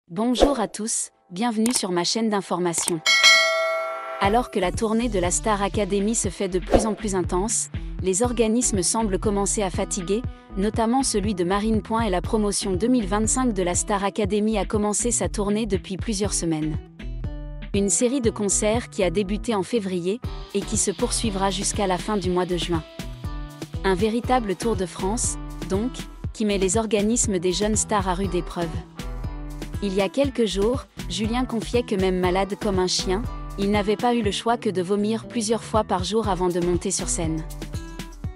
Bonjour à tous, bienvenue sur ma chaîne d'information. Alors que la tournée de la Star Academy se fait de plus en plus intense, les organismes semblent commencer à fatiguer, notamment celui de Marine. Et la promotion 2025 de la Star Academy a commencé sa tournée depuis plusieurs semaines. Une série de concerts qui a débuté en février et qui se poursuivra jusqu'à la fin du mois de juin. Un véritable tour de France, donc, qui met les organismes des jeunes stars à rude épreuve. Il y a quelques jours, Julien confiait que même malade comme un chien, il n'avait pas eu le choix que de vomir plusieurs fois par jour avant de monter sur scène.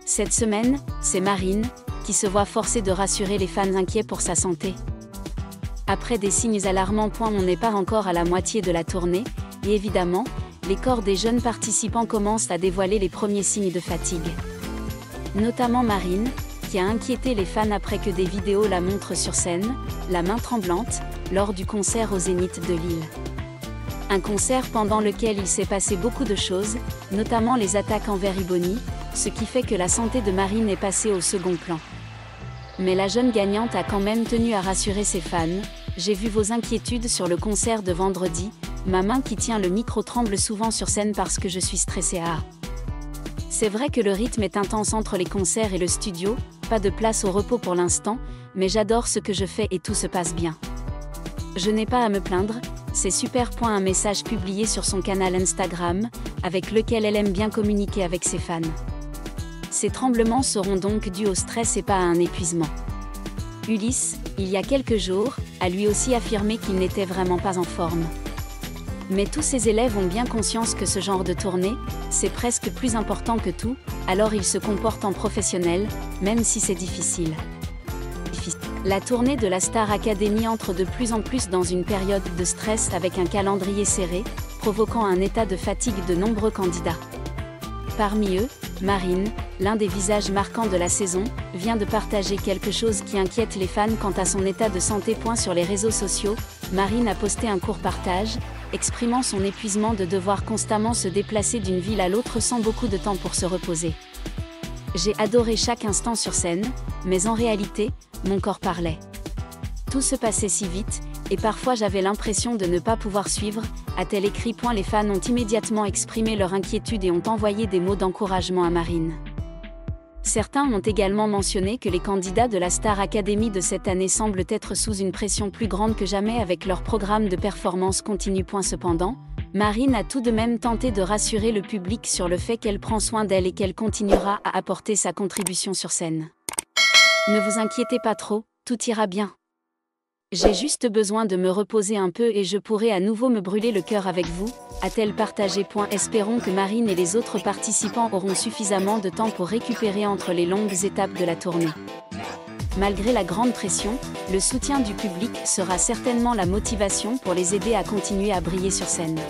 Cette semaine, c'est Marine, qui se voit forcée de rassurer les fans inquiets pour sa santé. Après des signes alarmants, on n'est pas encore à la moitié de la tournée, et évidemment, les corps des jeunes participants commencent à dévoiler les premiers signes de fatigue. Notamment Marine, qui a inquiété les fans après que des vidéos la montrent sur scène, la main tremblante, lors du concert au Zénith de Lille. Un concert pendant lequel il s'est passé beaucoup de choses, notamment les attaques envers Ibony, ce qui fait que la santé de Marine est passée au second plan. Mais la jeune gagnante a quand même tenu à rassurer ses fans. « J'ai vu vos inquiétudes sur le concert de vendredi, ma main qui tient le micro tremble souvent sur scène parce que je suis stressée à... C'est vrai que le rythme est intense entre les concerts et le studio, pas de place au repos pour l'instant, mais j'adore ce que je fais et tout se passe bien. Je n'ai pas à me plaindre, c'est super. » Un message publié sur son canal Instagram, avec lequel elle aime bien communiquer avec ses fans. Ces tremblements seront donc dus au stress et pas à un épuisement. Ulysse, il y a quelques jours, a lui aussi affirmé qu'il n'était vraiment pas en forme. Mais tous ses élèves ont bien conscience que ce genre de tournée, c'est presque plus important que tout, alors ils se comportent en professionnels, même si c'est difficile. La tournée de la Star Academy entre de plus en plus dans une période de stress avec un calendrier serré, provoquant un état de fatigue de nombreux candidats. Parmi eux, Marine, l'un des visages marquants de la saison, vient de partager quelque chose qui inquiète les fans quant à son état de santé. Sur les réseaux sociaux, Marine a posté un court partage, exprimant son épuisement de devoir constamment se déplacer d'une ville à l'autre sans beaucoup de temps pour se reposer. J'ai adoré chaque instant sur scène, mais en réalité, mon corps parlait. Tout se passait si vite, et parfois j'avais l'impression de ne pas pouvoir suivre, a-t-elle écrit. Les fans ont immédiatement exprimé leur inquiétude et ont envoyé des mots d'encouragement à Marine. Certains ont également mentionné que les candidats de la Star Academy de cette année semblent être sous une pression plus grande que jamais avec leur programme de performance continue. Cependant, Marine a tout de même tenté de rassurer le public sur le fait qu'elle prend soin d'elle et qu'elle continuera à apporter sa contribution sur scène. Ne vous inquiétez pas trop, tout ira bien. J'ai juste besoin de me reposer un peu et je pourrai à nouveau me brûler le cœur avec vous, a-t-elle partagé. Espérons que Marine et les autres participants auront suffisamment de temps pour récupérer entre les longues étapes de la tournée. Malgré la grande pression, le soutien du public sera certainement la motivation pour les aider à continuer à briller sur scène.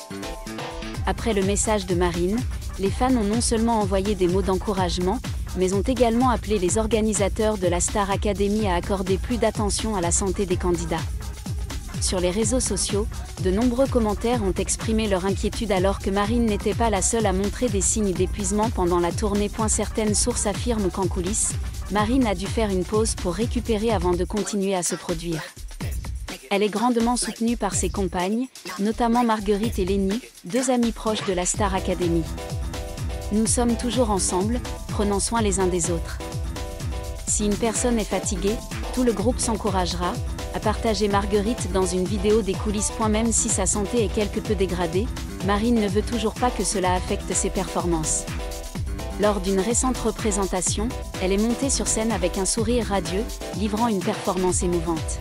Après le message de Marine, les fans ont non seulement envoyé des mots d'encouragement, mais ont également appelé les organisateurs de la Star Academy à accorder plus d'attention à la santé des candidats. Sur les réseaux sociaux, de nombreux commentaires ont exprimé leur inquiétude alors que Marine n'était pas la seule à montrer des signes d'épuisement pendant la tournée. Certaines sources affirment qu'en coulisses, Marine a dû faire une pause pour récupérer avant de continuer à se produire. Elle est grandement soutenue par ses compagnes, notamment Marguerite et Lénie, deux amies proches de la Star Academy. Nous sommes toujours ensemble, prenant soin les uns des autres. Si une personne est fatiguée, tout le groupe s'encouragera, a partagé Marguerite dans une vidéo des coulisses. Même si sa santé est quelque peu dégradée, Marine ne veut toujours pas que cela affecte ses performances. Lors d'une récente représentation, elle est montée sur scène avec un sourire radieux, livrant une performance émouvante.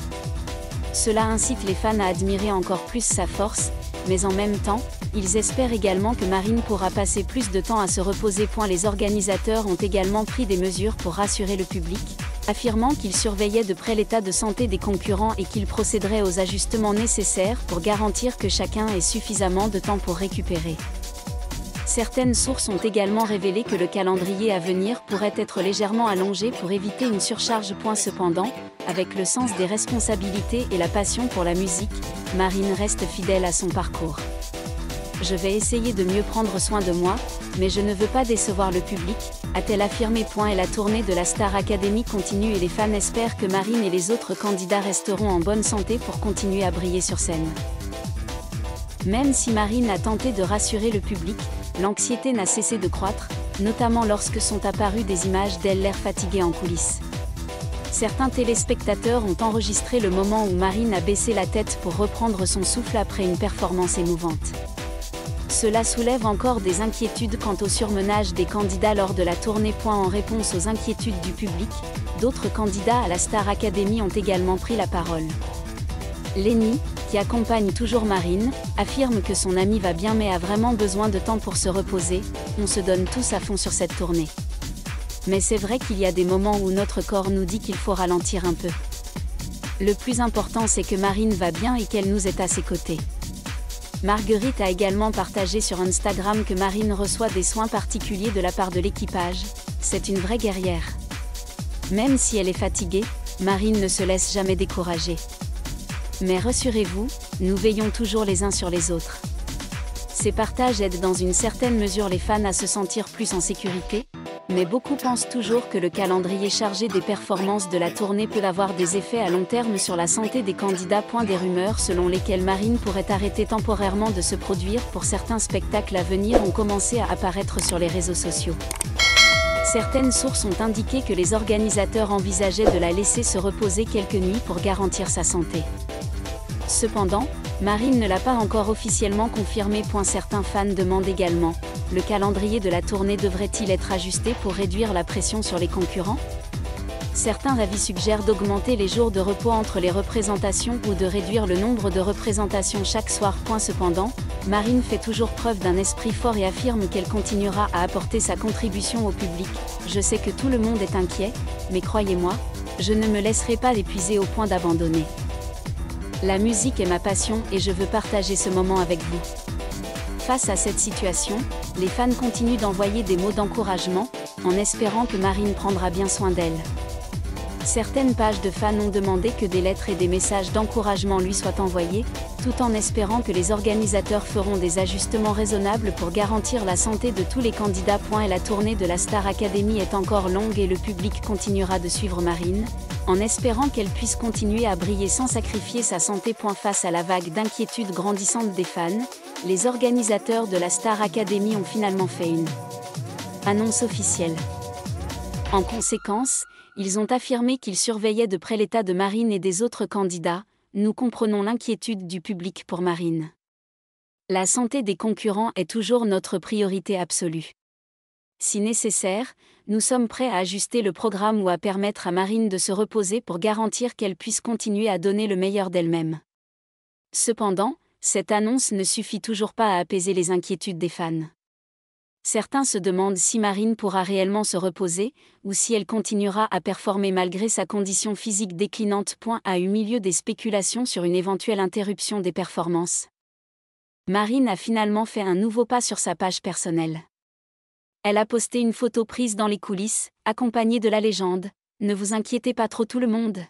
Cela incite les fans à admirer encore plus sa force, mais en même temps, ils espèrent également que Marine pourra passer plus de temps à se reposer. Les organisateurs ont également pris des mesures pour rassurer le public, affirmant qu'ils surveillaient de près l'état de santé des concurrents et qu'ils procéderaient aux ajustements nécessaires pour garantir que chacun ait suffisamment de temps pour récupérer. Certaines sources ont également révélé que le calendrier à venir pourrait être légèrement allongé pour éviter une surcharge. Cependant, avec le sens des responsabilités et la passion pour la musique, Marine reste fidèle à son parcours. Je vais essayer de mieux prendre soin de moi, mais je ne veux pas décevoir le public, a-t-elle affirmé. Et la tournée de la Star Academy continue et les fans espèrent que Marine et les autres candidats resteront en bonne santé pour continuer à briller sur scène. Même si Marine a tenté de rassurer le public, l'anxiété n'a cessé de croître, notamment lorsque sont apparues des images d'elle l'air fatiguée en coulisses. Certains téléspectateurs ont enregistré le moment où Marine a baissé la tête pour reprendre son souffle après une performance émouvante. Cela soulève encore des inquiétudes quant au surmenage des candidats lors de la tournée. En réponse aux inquiétudes du public, d'autres candidats à la Star Academy ont également pris la parole. Lenny, qui accompagne toujours Marine, affirme que son amie va bien mais a vraiment besoin de temps pour se reposer. On se donne tous à fond sur cette tournée. Mais c'est vrai qu'il y a des moments où notre corps nous dit qu'il faut ralentir un peu. Le plus important c'est que Marine va bien et qu'elle nous est à ses côtés. Marguerite a également partagé sur Instagram que Marine reçoit des soins particuliers de la part de l'équipage. C'est une vraie guerrière. Même si elle est fatiguée, Marine ne se laisse jamais décourager. Mais rassurez-vous, nous veillons toujours les uns sur les autres. Ces partages aident dans une certaine mesure les fans à se sentir plus en sécurité, mais beaucoup pensent toujours que le calendrier chargé des performances de la tournée peut avoir des effets à long terme sur la santé des candidats. Des rumeurs selon lesquelles Marine pourrait arrêter temporairement de se produire pour certains spectacles à venir ont commencé à apparaître sur les réseaux sociaux. Certaines sources ont indiqué que les organisateurs envisageaient de la laisser se reposer quelques nuits pour garantir sa santé. Cependant, Marine ne l'a pas encore officiellement confirmé. Certains fans demandent également, le calendrier de la tournée devrait-il être ajusté pour réduire la pression sur les concurrents ? Certains avis suggèrent d'augmenter les jours de repos entre les représentations ou de réduire le nombre de représentations chaque soir. Cependant, Marine fait toujours preuve d'un esprit fort et affirme qu'elle continuera à apporter sa contribution au public. Je sais que tout le monde est inquiet, mais croyez-moi, je ne me laisserai pas épuiser au point d'abandonner. La musique est ma passion et je veux partager ce moment avec vous. Face à cette situation, les fans continuent d'envoyer des mots d'encouragement, en espérant que Marine prendra bien soin d'elle. Certaines pages de fans ont demandé que des lettres et des messages d'encouragement lui soient envoyés, tout en espérant que les organisateurs feront des ajustements raisonnables pour garantir la santé de tous les candidats. Et la tournée de la Star Academy est encore longue et le public continuera de suivre Marine, en espérant qu'elle puisse continuer à briller sans sacrifier sa santé. Face à la vague d'inquiétude grandissante des fans, les organisateurs de la Star Academy ont finalement fait une annonce officielle. En conséquence, ils ont affirmé qu'ils surveillaient de près l'état de Marine et des autres candidats. Nous comprenons l'inquiétude du public pour Marine. La santé des concurrents est toujours notre priorité absolue. Si nécessaire, nous sommes prêts à ajuster le programme ou à permettre à Marine de se reposer pour garantir qu'elle puisse continuer à donner le meilleur d'elle-même. Cependant, cette annonce ne suffit toujours pas à apaiser les inquiétudes des fans. Certains se demandent si Marine pourra réellement se reposer, ou si elle continuera à performer malgré sa condition physique déclinante. A eu milieu des spéculations sur une éventuelle interruption des performances. Marine a finalement fait un nouveau pas sur sa page personnelle. Elle a posté une photo prise dans les coulisses, accompagnée de la légende « Ne vous inquiétez pas trop tout le monde.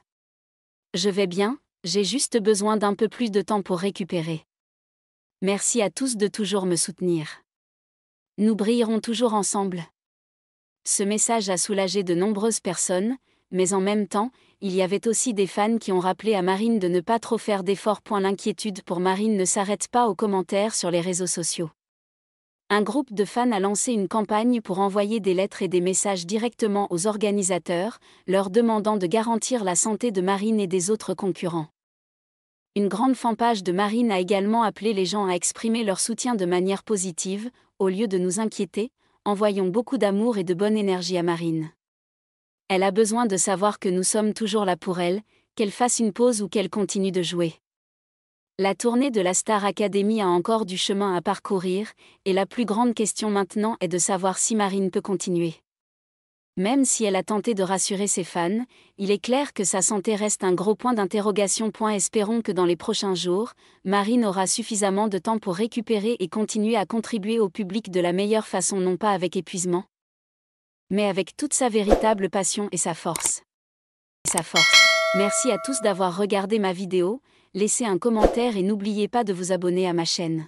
Je vais bien, j'ai juste besoin d'un peu plus de temps pour récupérer. Merci à tous de toujours me soutenir. Nous brillerons toujours ensemble. » Ce message a soulagé de nombreuses personnes, mais en même temps, il y avait aussi des fans qui ont rappelé à Marine de ne pas trop faire d'efforts. L'inquiétude pour Marine ne s'arrête pas aux commentaires sur les réseaux sociaux. Un groupe de fans a lancé une campagne pour envoyer des lettres et des messages directement aux organisateurs, leur demandant de garantir la santé de Marine et des autres concurrents. Une grande fanpage de Marine a également appelé les gens à exprimer leur soutien de manière positive. Au lieu de nous inquiéter, envoyons beaucoup d'amour et de bonne énergie à Marine. Elle a besoin de savoir que nous sommes toujours là pour elle, qu'elle fasse une pause ou qu'elle continue de jouer. La tournée de la Star Academy a encore du chemin à parcourir, et la plus grande question maintenant est de savoir si Marine peut continuer. Même si elle a tenté de rassurer ses fans, il est clair que sa santé reste un gros point d'interrogation. Espérons que dans les prochains jours, Marine aura suffisamment de temps pour récupérer et continuer à contribuer au public de la meilleure façon, non pas avec épuisement, mais avec toute sa véritable passion et sa force. Merci à tous d'avoir regardé ma vidéo, laissez un commentaire et n'oubliez pas de vous abonner à ma chaîne.